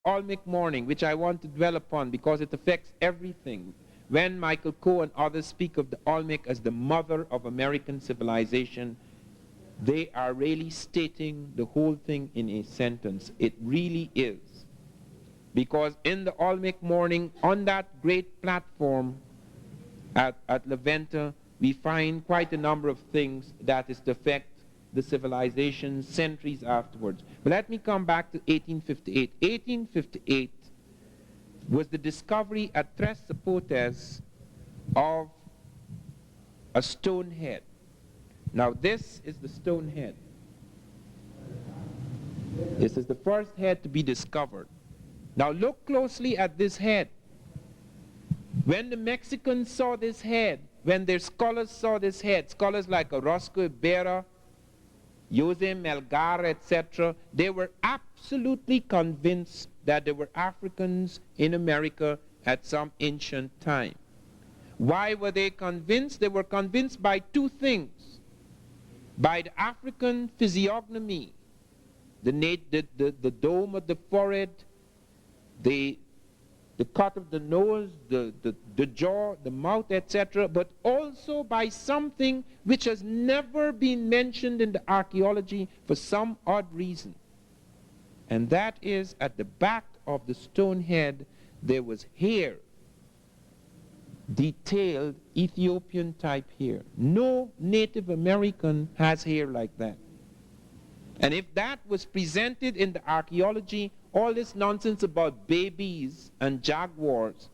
Olmec mourning, which I want to dwell upon because it affects everything. When Michael Coe and others speak of the Olmec as the mother of American civilization, they are really stating the whole thing in a sentence. It really is. Because in the Olmec mourning, on that great platform at La Venta, we find quite a number of things that is to affect the civilization centuries afterwards. But let me come back to 1858. 1858 was the discovery at Tres Zapotes of a stone head. Now this is the stone head. This is the first head to be discovered. Now look closely at this head. When the Mexicans saw this head, when their scholars saw this head, scholars like Orozco Ibarra, Jose Melgar, etc., they were absolutely convinced that there were Africans in America at some ancient time. Why were they convinced? They were convinced by two things. By the African physiognomy, the dome of the forehead, the cut of the nose, the jaw, the mouth, etc., but also by something which has never been mentioned in the archaeology for some odd reason. And that is, at the back of the stone head, there was hair, detailed Ethiopian type hair. No Native American has hair like that. And if that was presented in the archaeology, all this nonsense about babies and jaguars,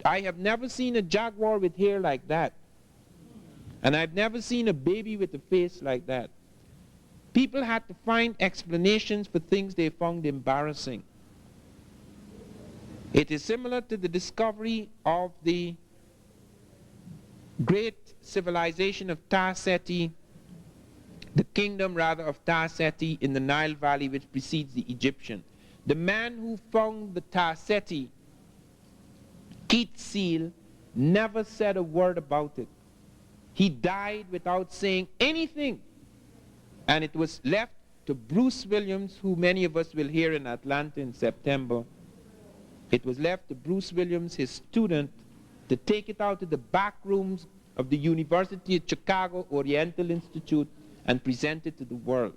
I have never seen a jaguar with hair like that. And I've never seen a baby with a face like that. People had to find explanations for things they found embarrassing. It is similar to the discovery of the great civilization of Ta-Seti, the kingdom rather of Ta-Seti in the Nile Valley, which precedes the Egyptian. The man who found the Ta-Seti Keat seal never said a word about it. He died without saying anything. And it was left to Bruce Williams, who many of us will hear in Atlanta in September. It was left to Bruce Williams, his student, to take it out to the back rooms of the University of Chicago Oriental Institute and present it to the world.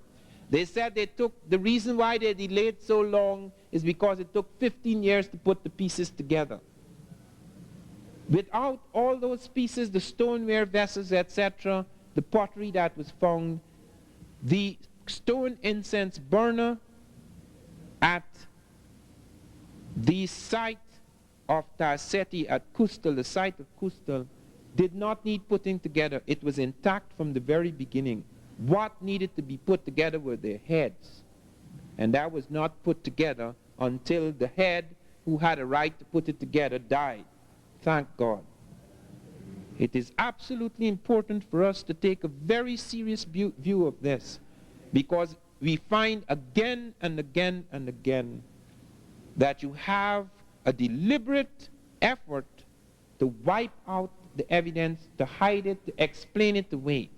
They said the reason why they delayed so long is because it took 15 years to put the pieces together. Without all those pieces, the stoneware vessels, etc., the pottery that was found, the stone incense burner at the site of Ta-Seti at Kustal, the site of Kustal, did not need putting together. It was intact from the very beginning. What needed to be put together were their heads. And that was not put together until the head who had a right to put it together died. Thank God. It is absolutely important for us to take a very serious view of this, because we find again and again and again that you have a deliberate effort to wipe out the evidence, to hide it, to explain it away.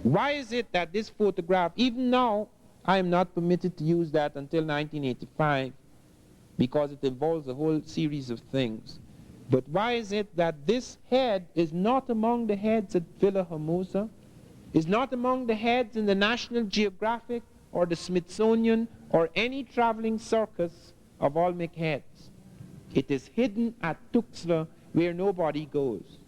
Why is it that this photograph, even now, I am not permitted to use that until 1985, because it involves a whole series of things. But why is it that this head is not among the heads at Villa Hermosa, is not among the heads in the National Geographic or the Smithsonian or any traveling circus of Olmec heads? It is hidden at Tuxtla, where nobody goes.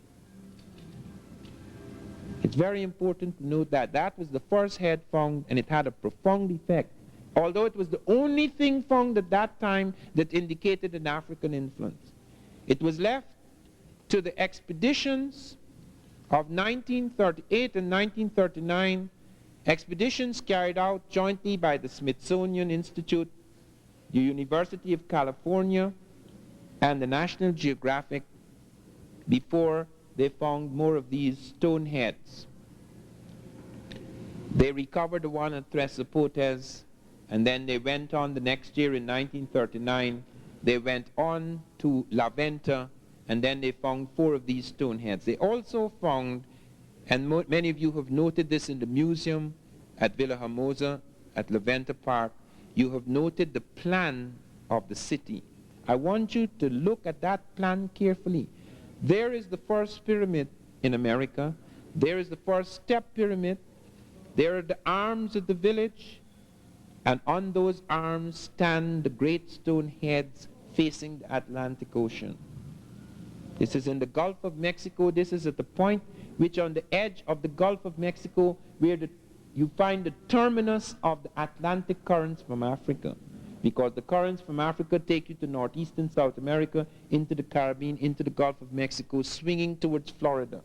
It's very important to note that that was the first head found, and it had a profound effect, although it was the only thing found at that time that indicated an African influence. It was left to the expeditions of 1938 and 1939, expeditions carried out jointly by the Smithsonian Institute, the University of California, and the National Geographic, before they found more of these stone heads. They recovered the one at Tres Zapotes, and then they went on the next year in 1939. They went on to La Venta, and then they found 4 of these stone heads. They also found, and many of you have noted this in the museum at Villa Hermosa, at La Venta Park, you have noted the plan of the city. I want you to look at that plan carefully. There is the first pyramid in America. There is the first step pyramid. There are the arms of the village. And on those arms stand the great stone heads facing the Atlantic Ocean. This is in the Gulf of Mexico. This is at the point which on the edge of the Gulf of Mexico where you find the terminus of the Atlantic currents from Africa. Because the currents from Africa take you to northeastern South America, into the Caribbean, into the Gulf of Mexico, swinging towards Florida.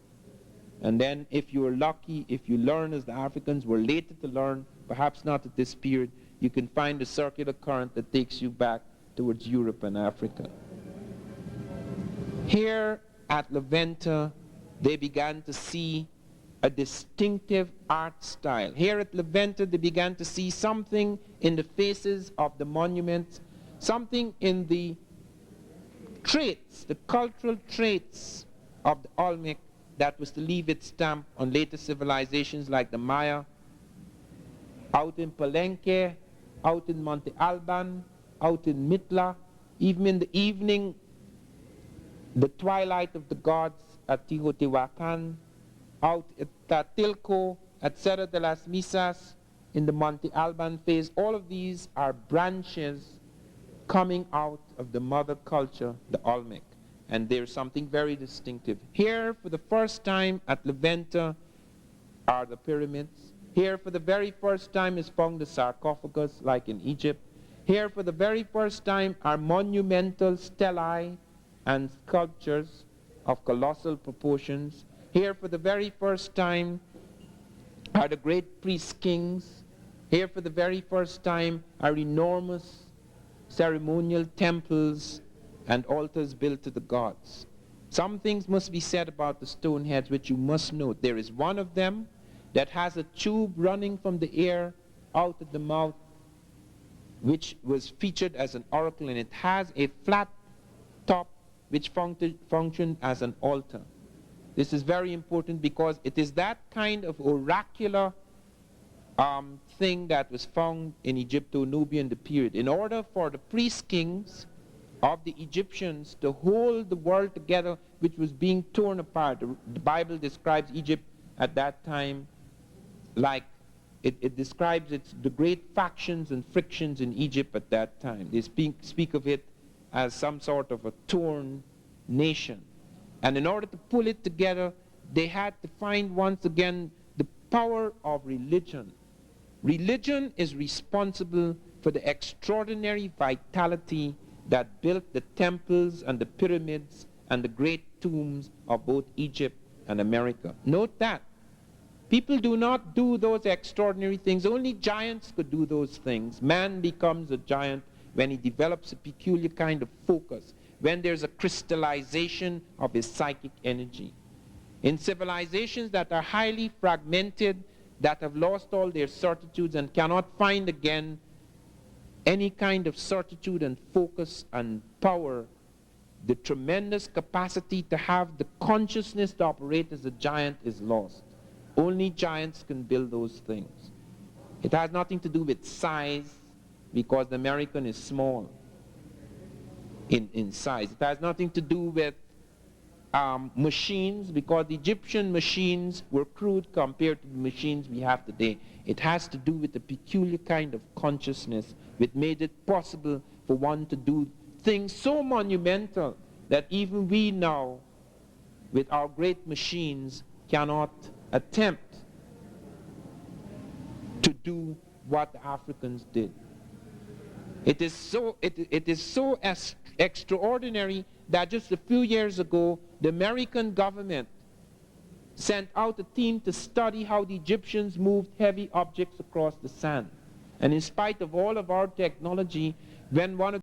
And then if you are lucky, if you learn as the Africans were later to learn, perhaps not at this period, you can find a circular current that takes you back towards Europe and Africa. Here at La Venta, they began to see a distinctive art style. Here at La Venta, they began to see something in the faces of the monuments, something in the traits, the cultural traits of the Olmec that was to leave its stamp on later civilizations like the Maya, out in Palenque, out in Monte Alban, out in Mitla, even in the evening, the twilight of the gods at Teotihuacan, out at Tatilco, at Cerro de las Misas, in the Monte Alban phase. All of these are branches coming out of the mother culture, the Olmec. And there's something very distinctive. Here, for the first time at La Venta, are the pyramids. Here, for the very first time, is found the sarcophagus, like in Egypt. Here, for the very first time, are monumental stelae and sculptures of colossal proportions. Here, for the very first time, are the great priest-kings. Here, for the very first time, are enormous ceremonial temples and altars built to the gods. Some things must be said about the stone heads which you must note. There is one of them that has a tube running from the ear out of the mouth, which was featured as an oracle, and it has a flat top which functioned as an altar. This is very important because it is that kind of oracular thing that was found in Egypto-Nubian the period. In order for the priest-kings of the Egyptians to hold the world together, which was being torn apart. The Bible describes Egypt at that time like, it describes the great factions and frictions in Egypt at that time. They speak of it as some sort of a torn nation. And in order to pull it together, they had to find once again the power of religion. Religion is responsible for the extraordinary vitality that built the temples and the pyramids and the great tombs of both Egypt and America. Note that. People do not do those extraordinary things. Only giants could do those things. Man becomes a giant when he develops a peculiar kind of focus, when there's a crystallization of his psychic energy. In civilizations that are highly fragmented, that have lost all their certitudes and cannot find again any kind of certitude and focus and power, the tremendous capacity to have the consciousness to operate as a giant is lost. Only giants can build those things. It has nothing to do with size, because the American is small in size. It has nothing to do with machines, because the Egyptian machines were crude compared to the machines we have today. It has to do with a peculiar kind of consciousness which made it possible for one to do things so monumental that even we now, with our great machines, cannot attempt to do what the Africans did. It is so extraordinary that just a few years ago, the American government sent out a team to study how the Egyptians moved heavy objects across the sand. And in spite of all of our technology, when one of